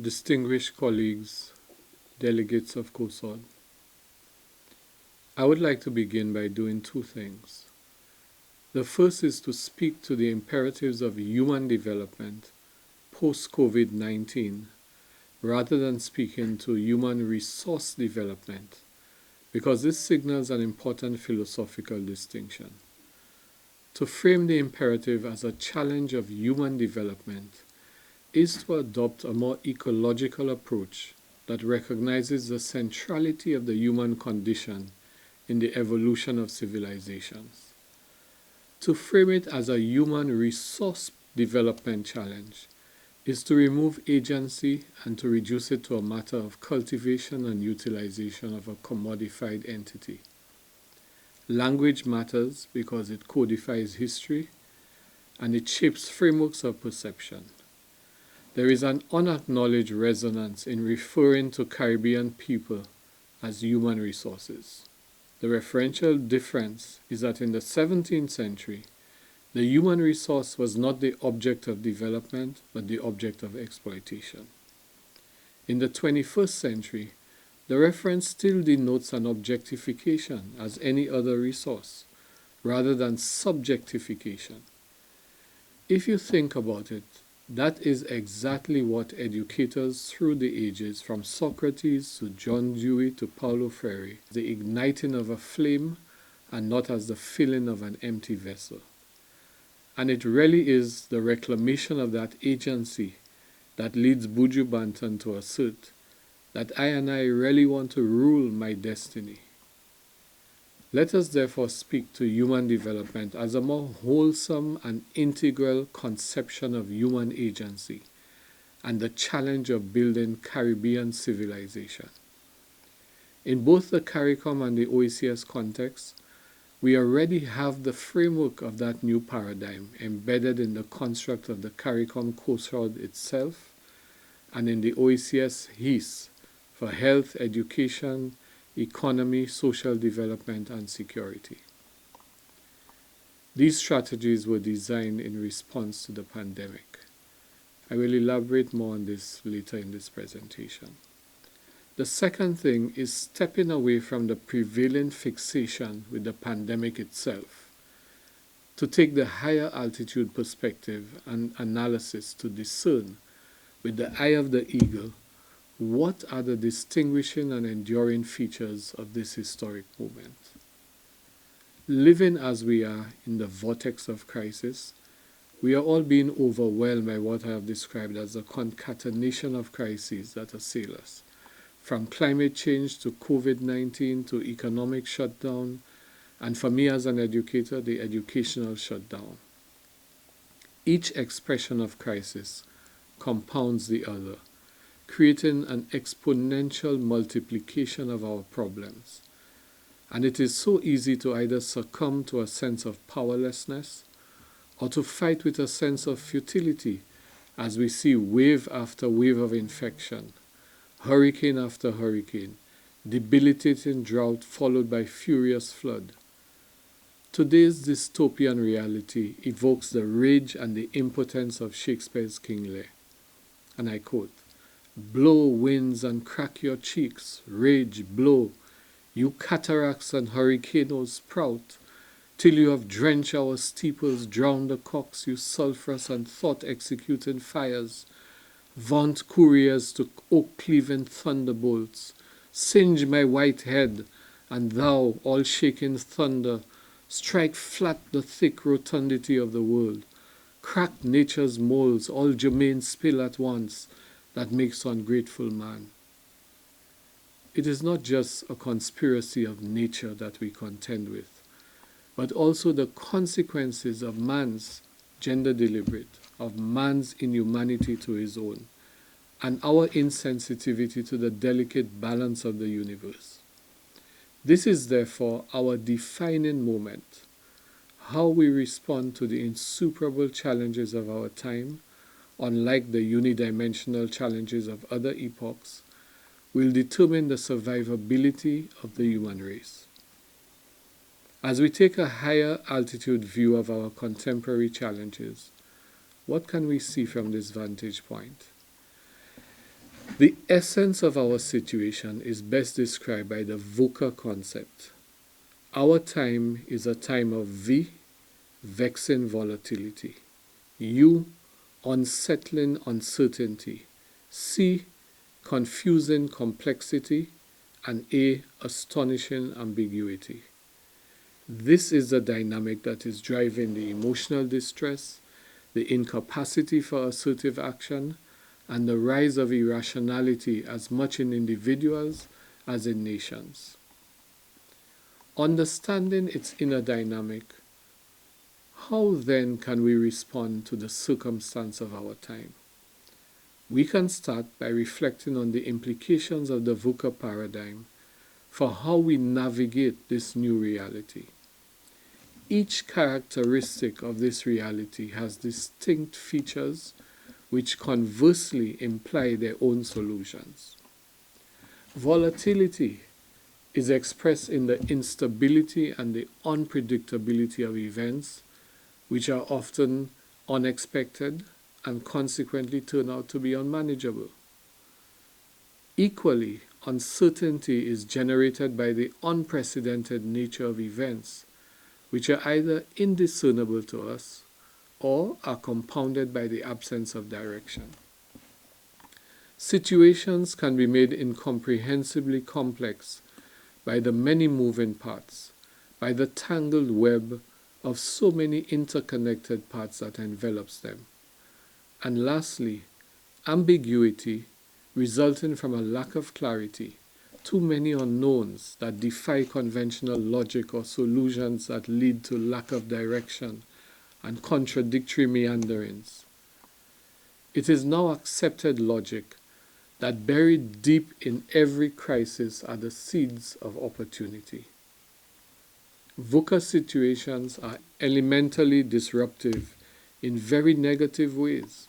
Distinguished colleagues, delegates of COSOD, I would like to begin by doing two things. The first is to speak to the imperatives of human development post-COVID-19 rather than speaking to human resource development, because this signals an important philosophical distinction. To frame the imperative as a challenge of human development is to adopt a more ecological approach that recognizes the centrality of the human condition in the evolution of civilizations. To frame it as a human resource development challenge is to remove agency and to reduce it to a matter of cultivation and utilization of a commodified entity. Language matters because it codifies history and it shapes frameworks of perception. There is an unacknowledged resonance in referring to Caribbean people as human resources. The referential difference is that in the 17th century, the human resource was not the object of development, but the object of exploitation. In the 21st century, the reference still denotes an objectification as any other resource, rather than subjectification. If you think about it, that is exactly what educators through the ages, from Socrates to John Dewey to Paulo Freire, the igniting of a flame and not as the filling of an empty vessel. And it really is the reclamation of that agency that leads Buju Banton to assert that I and I really want to rule my destiny. Let us therefore speak to human development as a more wholesome and integral conception of human agency and the challenge of building Caribbean civilization. In both the Caricom and the OECS context, we already have the framework of that new paradigm embedded in the construct of the Caricom Hrd itself and in the OECS HIS for health, education, economy, social development, and security. These strategies were designed in response to the pandemic. I will elaborate more on this later in this presentation. The second thing is stepping away from the prevailing fixation with the pandemic itself to take the higher altitude perspective and analysis to discern, with the eye of the eagle, what are the distinguishing and enduring features of this historic moment? Living as we are in the vortex of crisis, we are all being overwhelmed by what I have described as the concatenation of crises that assail us, from climate change to COVID-19 to economic shutdown, and for me as an educator, the educational shutdown. Each expression of crisis compounds the other, creating an exponential multiplication of our problems. And it is so easy to either succumb to a sense of powerlessness or to fight with a sense of futility as we see wave after wave of infection, hurricane after hurricane, debilitating drought followed by furious flood. Today's dystopian reality evokes the rage and the impotence of Shakespeare's King Lear. And I quote, "Blow, winds, and crack your cheeks, rage, blow, you cataracts and hurricanes sprout, till you have drenched our steeples, drowned the cocks, you sulphurous and thought-executing fires. Vaunt couriers to oak-cleaving thunderbolts, singe my white head, and thou, all shaking thunder, strike flat the thick rotundity of the world, crack nature's molds, all germain spill at once, that makes ungrateful man." It is not just a conspiracy of nature that we contend with, but also the consequences of man's gender deliberate, of man's inhumanity to his own, and our insensitivity to the delicate balance of the universe. This is therefore our defining moment. How we respond to the insuperable challenges of our time, unlike the unidimensional challenges of other epochs, will determine the survivability of the human race. As we take a higher altitude view of our contemporary challenges, what can we see from this vantage point? The essence of our situation is best described by the VUCA concept. Our time is a time of V, vexing volatility, U, unsettling uncertainty, C, confusing complexity, and A, astonishing ambiguity. This is the dynamic that is driving the emotional distress, the incapacity for assertive action, and the rise of irrationality as much in individuals as in nations. Understanding its inner dynamic, how then can we respond to the circumstance of our time? We can start by reflecting on the implications of the VUCA paradigm for how we navigate this new reality. Each characteristic of this reality has distinct features which conversely imply their own solutions. Volatility is expressed in the instability and the unpredictability of events, which are often unexpected and consequently turn out to be unmanageable. Equally, uncertainty is generated by the unprecedented nature of events, which are either indiscernible to us or are compounded by the absence of direction. Situations can be made incomprehensibly complex by the many moving parts, by the tangled web of so many interconnected parts that envelops them. And lastly, ambiguity resulting from a lack of clarity, too many unknowns that defy conventional logic or solutions that lead to lack of direction and contradictory meanderings. It is now accepted logic that buried deep in every crisis are the seeds of opportunity. VUCA situations are elementally disruptive in very negative ways,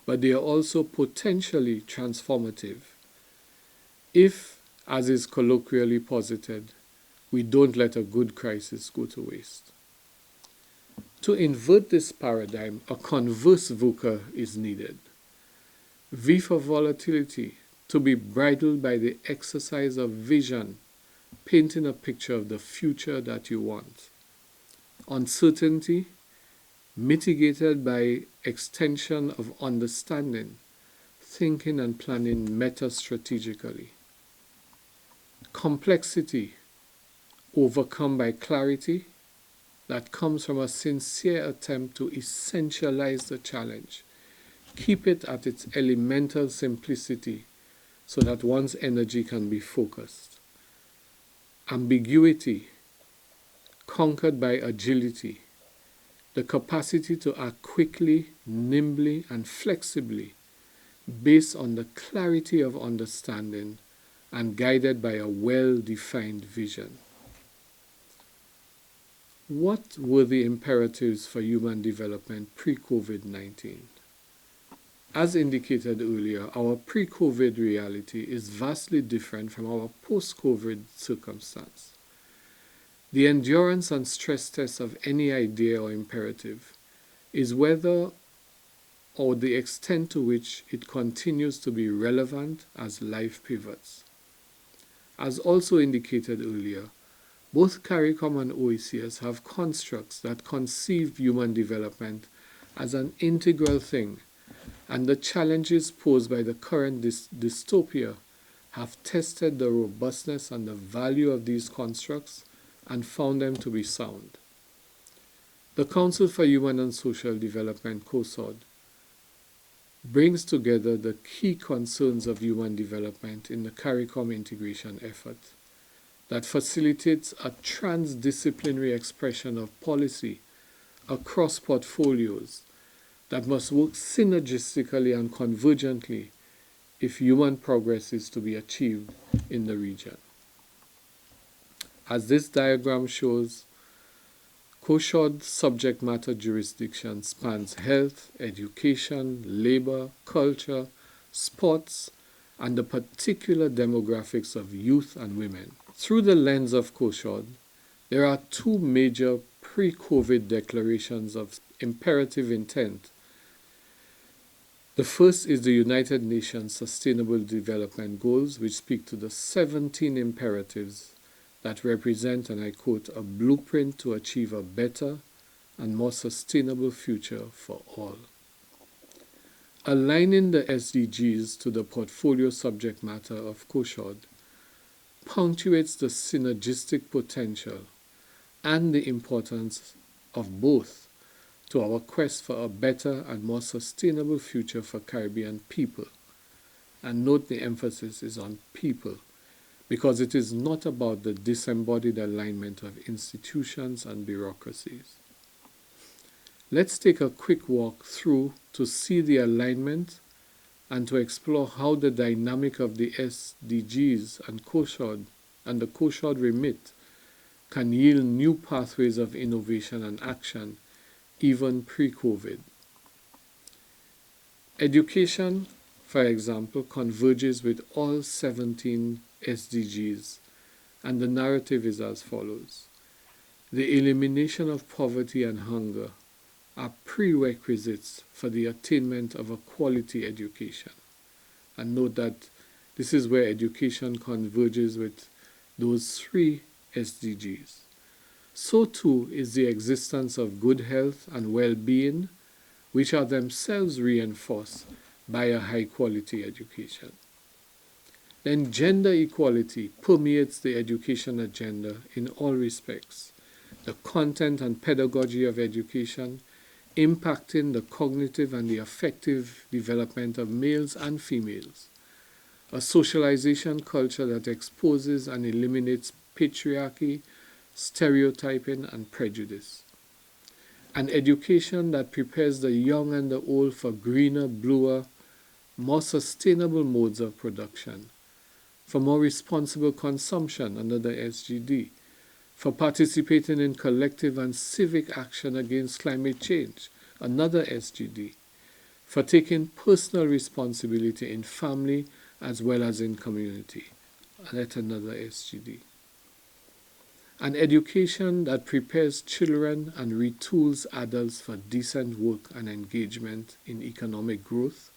but they are also potentially transformative if, as is colloquially posited, we don't let a good crisis go to waste. To invert this paradigm, a converse VUCA is needed. V for volatility, to be bridled by the exercise of vision, painting a picture of the future that you want. Uncertainty, mitigated by extension of understanding, thinking and planning meta-strategically. Complexity, overcome by clarity, that comes from a sincere attempt to essentialize the challenge, keep it at its elemental simplicity so that one's energy can be focused. Ambiguity, conquered by agility, the capacity to act quickly, nimbly, and flexibly based on the clarity of understanding and guided by a well-defined vision. What were the imperatives for human development pre-COVID-19? As indicated earlier, our pre-COVID reality is vastly different from our post-COVID circumstance. The endurance and stress test of any idea or imperative is whether or the extent to which it continues to be relevant as life pivots. As also indicated earlier, both Caricom and OECS have constructs that conceive human development as an integral thing, and the challenges posed by the current dystopia have tested the robustness and the value of these constructs and found them to be sound. The Council for Human and Social Development, COSOD, brings together the key concerns of human development in the Caricom integration effort that facilitates a transdisciplinary expression of policy across portfolios that must work synergistically and convergently if human progress is to be achieved in the region. As this diagram shows, COSOD subject matter jurisdiction spans health, education, labor, culture, sports, and the particular demographics of youth and women. Through the lens of COSOD, there are two major pre-COVID declarations of imperative intent The first is the United Nations Sustainable Development Goals, which speak to the 17 imperatives that represent, and I quote, a blueprint to achieve a better and more sustainable future for all. Aligning the SDGs to the portfolio subject matter of Hrd punctuates the synergistic potential and the importance of both to our quest for a better and more sustainable future for Caribbean people. And note the emphasis is on people, because it is not about the disembodied alignment of institutions and bureaucracies. Let's take a quick walk through to see the alignment and to explore how the dynamic of the SDGs and the Hrd remit can yield new pathways of innovation and action, even pre-COVID. Education, for example, converges with all 17 SDGs, and the narrative is as follows. The elimination of poverty and hunger are prerequisites for the attainment of a quality education. And note that this is where education converges with those 3 SDGs. So too is the existence of good health and well-being, which are themselves reinforced by a high-quality education. Then gender equality permeates the education agenda in all respects. The content and pedagogy of education impacting the cognitive and the affective development of males and females. A socialization culture that exposes and eliminates patriarchy, stereotyping, and prejudice. An education that prepares the young and the old for greener, bluer, more sustainable modes of production, for more responsible consumption under the SGD, for participating in collective and civic action against climate change, another SGD, for taking personal responsibility in family as well as in community, yet another SGD. An education that prepares children and retools adults for decent work and engagement in economic growth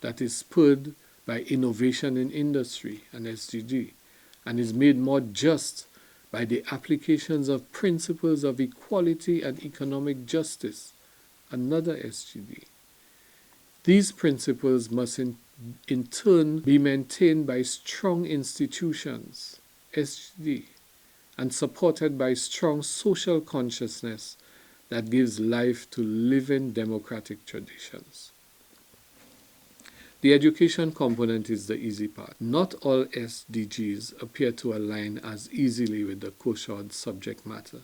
that is spurred by innovation in industry, an SDG, and is made more just by the applications of principles of equality and economic justice, another SGD. These principles must in turn be maintained by strong institutions, SGD, and supported by strong social consciousness that gives life to living democratic traditions. The education component is the easy part. Not all SDGs appear to align as easily with the Hrd subject matter.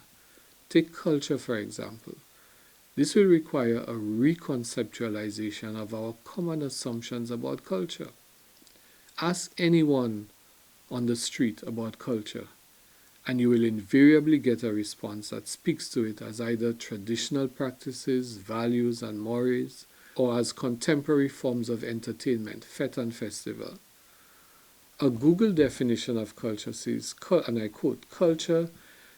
Take culture, for example. This will require a reconceptualization of our common assumptions about culture. Ask anyone on the street about culture, and you will invariably get a response that speaks to it as either traditional practices, values, and mores, or as contemporary forms of entertainment, fete and festival. A Google definition of culture says, and I quote, "Culture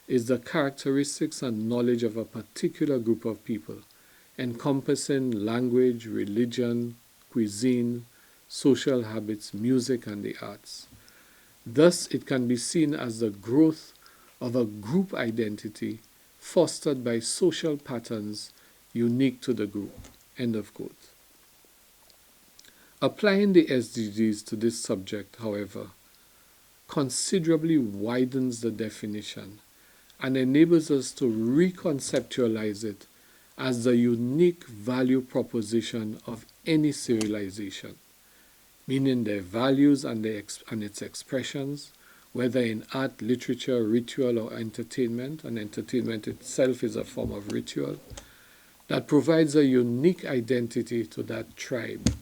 is the characteristics and knowledge of a particular group of people, encompassing language, religion, cuisine, social habits, music, and the arts. Thus, it can be seen as the growth of a group identity fostered by social patterns unique to the group." End of quote. Applying the SDGs to this subject, however, considerably widens the definition and enables us to reconceptualize it as the unique value proposition of any civilization, meaning their values and its expressions, whether in art, literature, ritual, or entertainment, and entertainment itself is a form of ritual, that provides a unique identity to that tribe.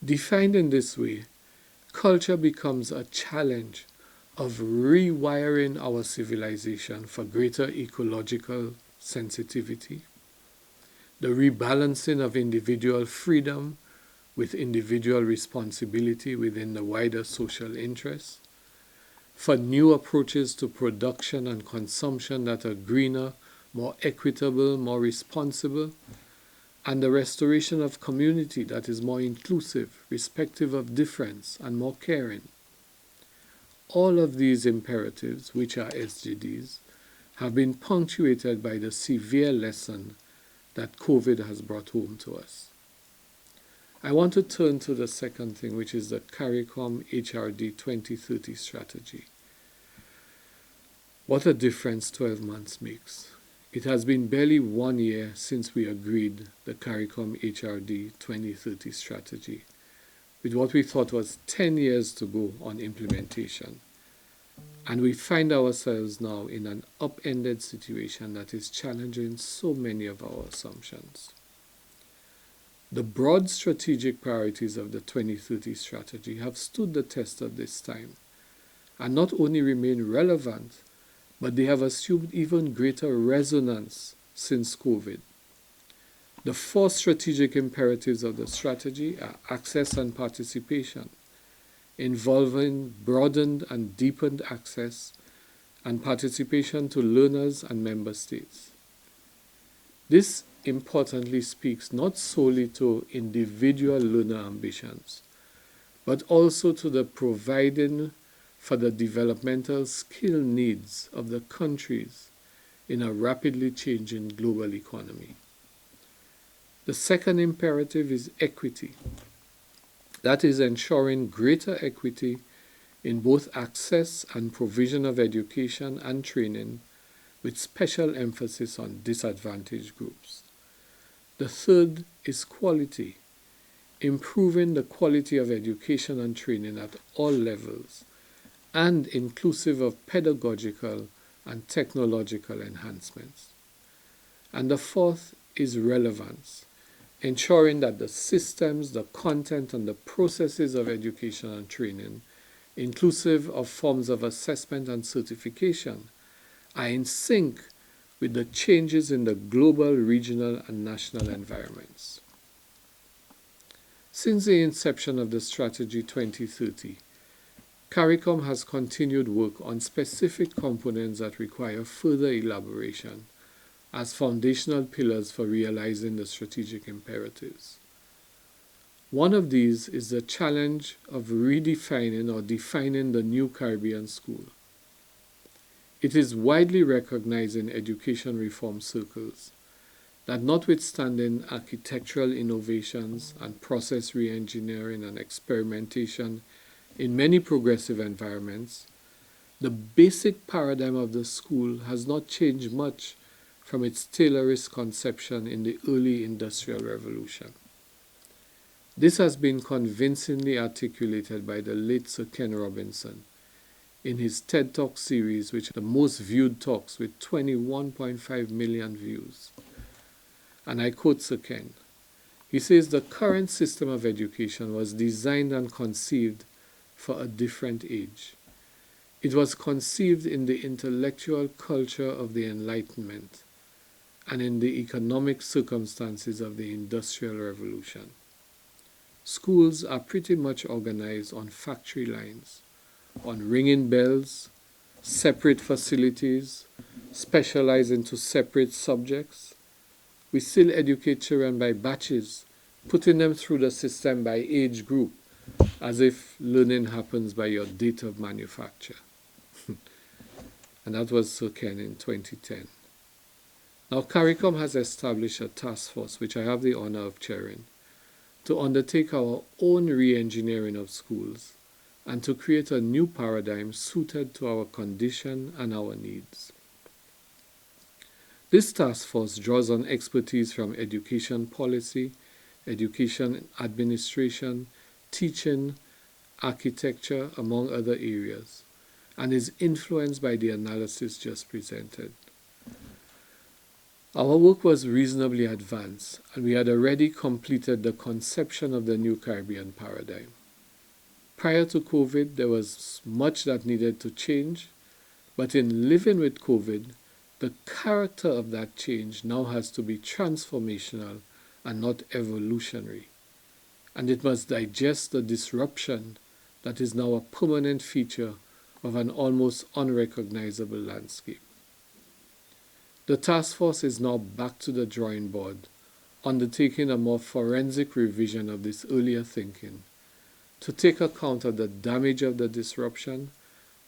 Defined in this way, culture becomes a challenge of rewiring our civilization for greater ecological sensitivity, the rebalancing of individual freedom with individual responsibility within the wider social interests, for new approaches to production and consumption that are greener, more equitable, more responsible, and the restoration of community that is more inclusive, respectful of difference, and more caring. All of these imperatives, which are SDGs, have been punctuated by the severe lesson that COVID has brought home to us. I want to turn to the second thing, which is the Caricom Hrd 2030 strategy. What a difference 12 months makes. It has been barely 1 year since we agreed the Caricom Hrd 2030 strategy, with what we thought was 10 years to go on implementation. And we find ourselves now in an upended situation that is challenging so many of our assumptions. The broad strategic priorities of the 2030 strategy have stood the test of this time, and not only remain relevant, but they have assumed even greater resonance since COVID. The 4 strategic imperatives of the strategy are access and participation, involving broadened and deepened access and participation to learners and member states. This importantly speaks not solely to individual learner ambitions, but also to the providing for the developmental skill needs of the countries in a rapidly changing global economy. The second imperative is equity. That is ensuring greater equity in both access and provision of education and training, with special emphasis on disadvantaged groups. The third is quality, improving the quality of education and training at all levels, and inclusive of pedagogical and technological enhancements. And the fourth is relevance, ensuring that the systems, the content, and the processes of education and training, inclusive of forms of assessment and certification, are in sync with the changes in the global, regional, and national environments. Since the inception of the Strategy 2030, Caricom has continued work on specific components that require further elaboration as foundational pillars for realizing the strategic imperatives. One of these is the challenge of redefining or defining the new Caribbean school. It is widely recognized in education reform circles that notwithstanding architectural innovations and process re-engineering and experimentation in many progressive environments, the basic paradigm of the school has not changed much from its Taylorist conception in the early Industrial Revolution. This has been convincingly articulated by the late Sir Ken Robinson in his TED Talk series, which are the most viewed talks with 21.5 million views. And I quote Sir Ken. He says, "The current system of education was designed and conceived for a different age. It was conceived in the intellectual culture of the Enlightenment and in the economic circumstances of the Industrial Revolution. Schools are pretty much organized on factory lines, on ringing bells, separate facilities, specialized into separate subjects. We still educate children by batches, putting them through the system by age group, as if learning happens by your date of manufacture." And that was Sir Ken in 2010. Now, Caricom has established a task force, which I have the honor of chairing, to undertake our own re-engineering of schools and to create a new paradigm suited to our condition and our needs. This task force draws on expertise from education policy, education administration, teaching, architecture, among other areas, and is influenced by the analysis just presented. Our work was reasonably advanced, and we had already completed the conception of the new Caribbean paradigm. Prior to COVID, there was much that needed to change, but in living with COVID, the character of that change now has to be transformational and not evolutionary, and it must digest the disruption that is now a permanent feature of an almost unrecognizable landscape. The task force is now back to the drawing board undertaking a more forensic revision of this earlier thinking to take account of the damage of the disruption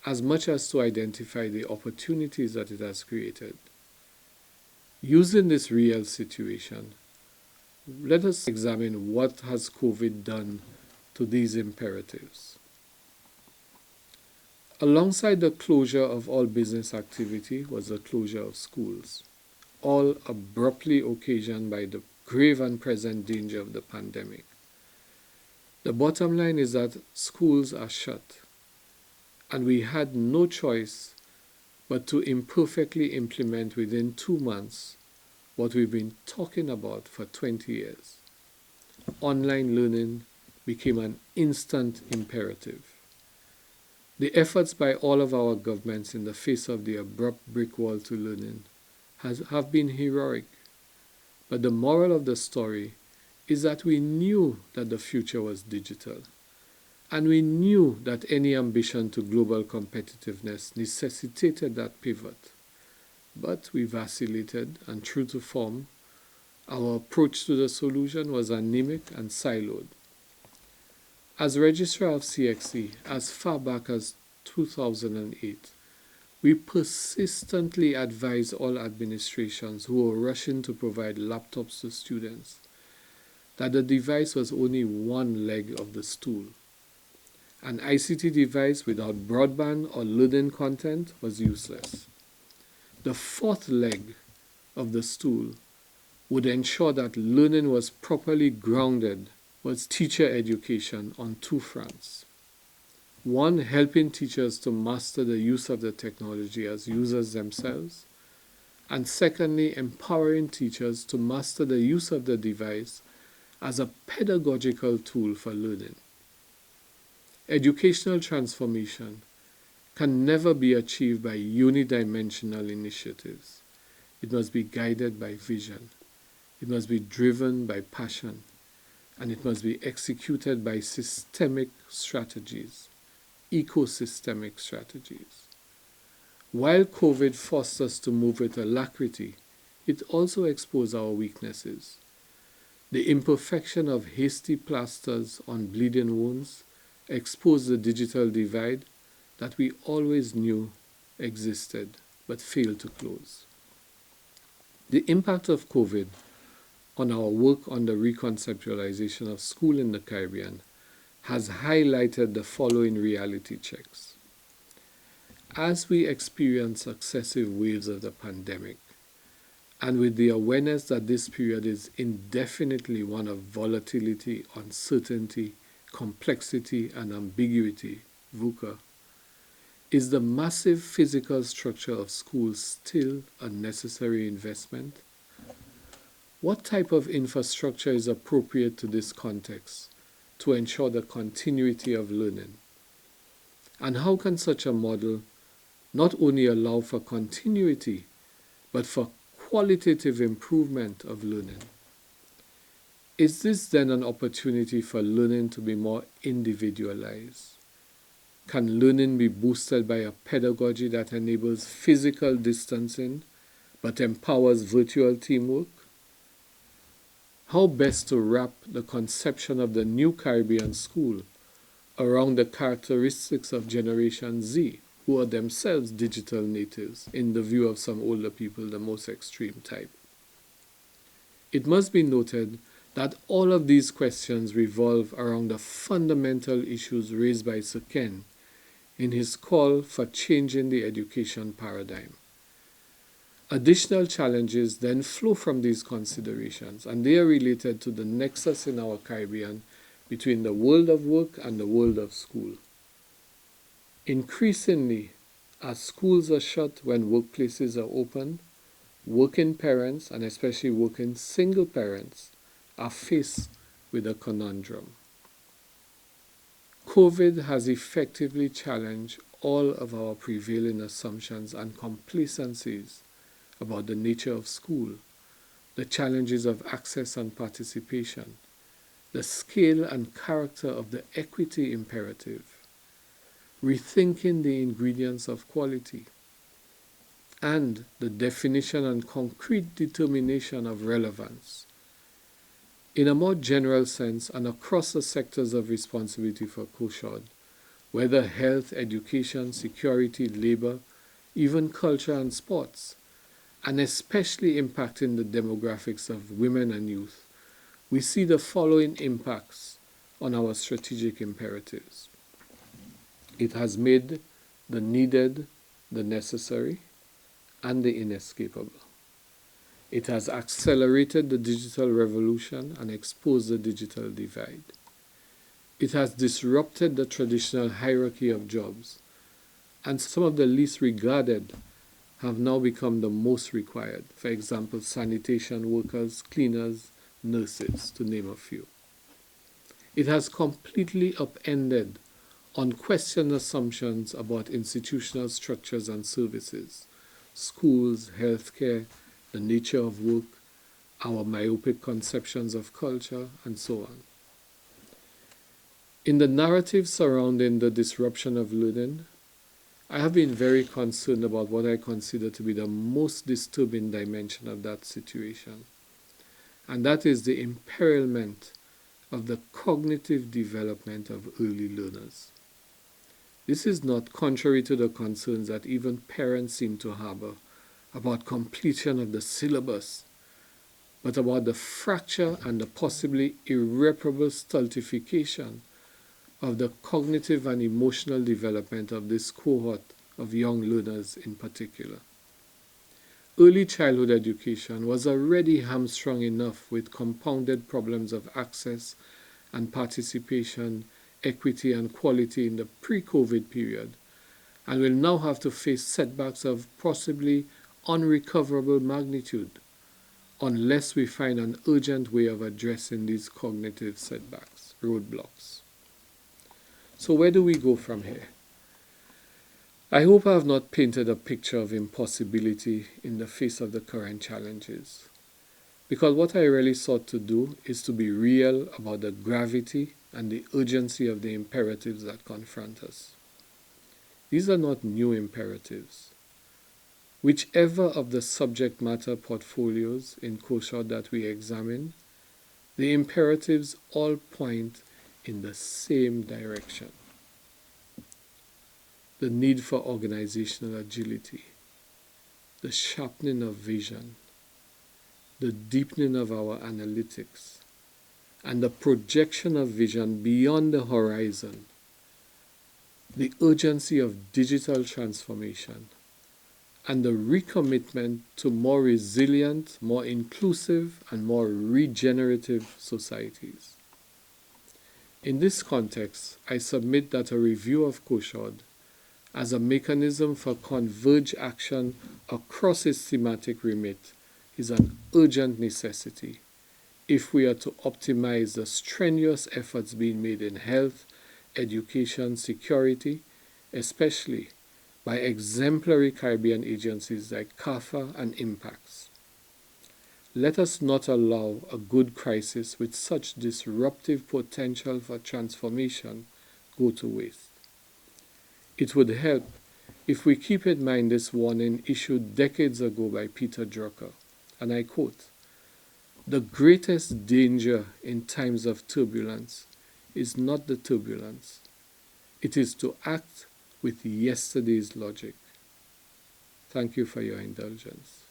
as much as to identify the opportunities that it has created. Using this real situation, let us examine what has COVID done to these imperatives. Alongside the closure of all business activity was the closure of schools, all abruptly occasioned by the grave and present danger of the pandemic. The bottom line is that schools are shut, and we had no choice but to imperfectly implement within 2 months what we've been talking about for 20 years. Online learning became an instant imperative. The efforts by all of our governments in the face of the abrupt brick wall to learning have been heroic. But the moral of the story is that we knew that the future was digital. And we knew that any ambition to global competitiveness necessitated that pivot. But we vacillated, and true to form, our approach to the solution was anemic and siloed. As Registrar of CXC, as far back as 2008, we persistently advised all administrations who were rushing to provide laptops to students that the device was only one leg of the stool. An ICT device without broadband or learning content was useless. The fourth leg of the stool would ensure that learning was properly grounded was teacher education on 2 fronts. One, helping teachers to master the use of the technology as users themselves, and secondly, empowering teachers to master the use of the device as a pedagogical tool for learning. Educational transformation can never be achieved by unidimensional initiatives. It must be guided by vision. It must be driven by passion. And it must be executed by systemic strategies, ecosystemic strategies. While COVID forced us to move with alacrity, it also exposed our weaknesses. The imperfection of hasty plasters on bleeding wounds exposed the digital divide that we always knew existed but failed to close. The impact of COVID on our work on the reconceptualization of school in the Caribbean has highlighted the following reality checks. As we experience successive waves of the pandemic, and with the awareness that this period is indefinitely one of volatility, uncertainty, complexity, and ambiguity, VUCA, is the massive physical structure of schools still a necessary investment? What type of infrastructure is appropriate to this context to ensure the continuity of learning? And how can such a model not only allow for continuity, but for qualitative improvement of learning? Is this then an opportunity for learning to be more individualized? Can learning be boosted by a pedagogy that enables physical distancing but empowers virtual teamwork? How best to wrap the conception of the new Caribbean school around the characteristics of Generation Z, who are themselves digital natives, in the view of some older people, the most extreme type? It must be noted that all of these questions revolve around the fundamental issues raised by Sir Ken in his call for changing the education paradigm. Additional challenges then flow from these considerations, and they are related to the nexus in our Caribbean between the world of work and the world of school. Increasingly, as schools are shut when workplaces are open, working parents, and especially working single parents, are faced with a conundrum. COVID has effectively challenged all of our prevailing assumptions and complacencies about the nature of school, the challenges of access and participation, the scale and character of the equity imperative, rethinking the ingredients of quality, and the definition and concrete determination of relevance, In a more general sense and across the sectors of responsibility for Hrd, whether health, education, security, labor, even culture and sports, and especially impacting the demographics of women and youth, we see the following impacts on our strategic imperatives. It has made the needed the necessary and the inescapable. It has accelerated the digital revolution and exposed the digital divide. It has disrupted the traditional hierarchy of jobs, and some of the least regarded have now become the most required. For example, sanitation workers, cleaners, nurses, to name a few. It has completely upended unquestioned assumptions about institutional structures and services, schools, healthcare, the nature of work, our myopic conceptions of culture, and so on. In the narrative surrounding the disruption of learning, I have been very concerned about what I consider to be the most disturbing dimension of that situation, and that is the imperilment of the cognitive development of early learners. This is not contrary to the concerns that even parents seem to harbor about completion of the syllabus, but about the fracture and the possibly irreparable stultification of the cognitive and emotional development of this cohort of young learners in particular. Early childhood education was already hamstrung enough with compounded problems of access and participation, equity and quality in the pre-COVID period, and will now have to face setbacks of possibly unrecoverable magnitude unless we find an urgent way of addressing these cognitive setbacks, roadblocks. So where do we go from here? I hope I have not painted a picture of impossibility in the face of the current challenges, because what I really sought to do is to be real about the gravity and the urgency of the imperatives that confront us. These are not new imperatives. Whichever of the subject matter portfolios in Hrd that we examine, the imperatives all point in the same direction. The need for organizational agility, the sharpening of vision, the deepening of our analytics, and the projection of vision beyond the horizon, the urgency of digital transformation, and the recommitment to more resilient, more inclusive, and more regenerative societies. In this context, I submit that a review of Hrd as a mechanism for converged action across its thematic remit is an urgent necessity if we are to optimize the strenuous efforts being made in health, education, security, especially by exemplary Caribbean agencies like CAFA and IMPACTS. Let us not allow a good crisis with such disruptive potential for transformation go to waste. It would help if we keep in mind this warning issued decades ago by Peter Drucker, and I quote, "The greatest danger in times of turbulence is not the turbulence. It is to act with yesterday's logic." Thank you for your indulgence.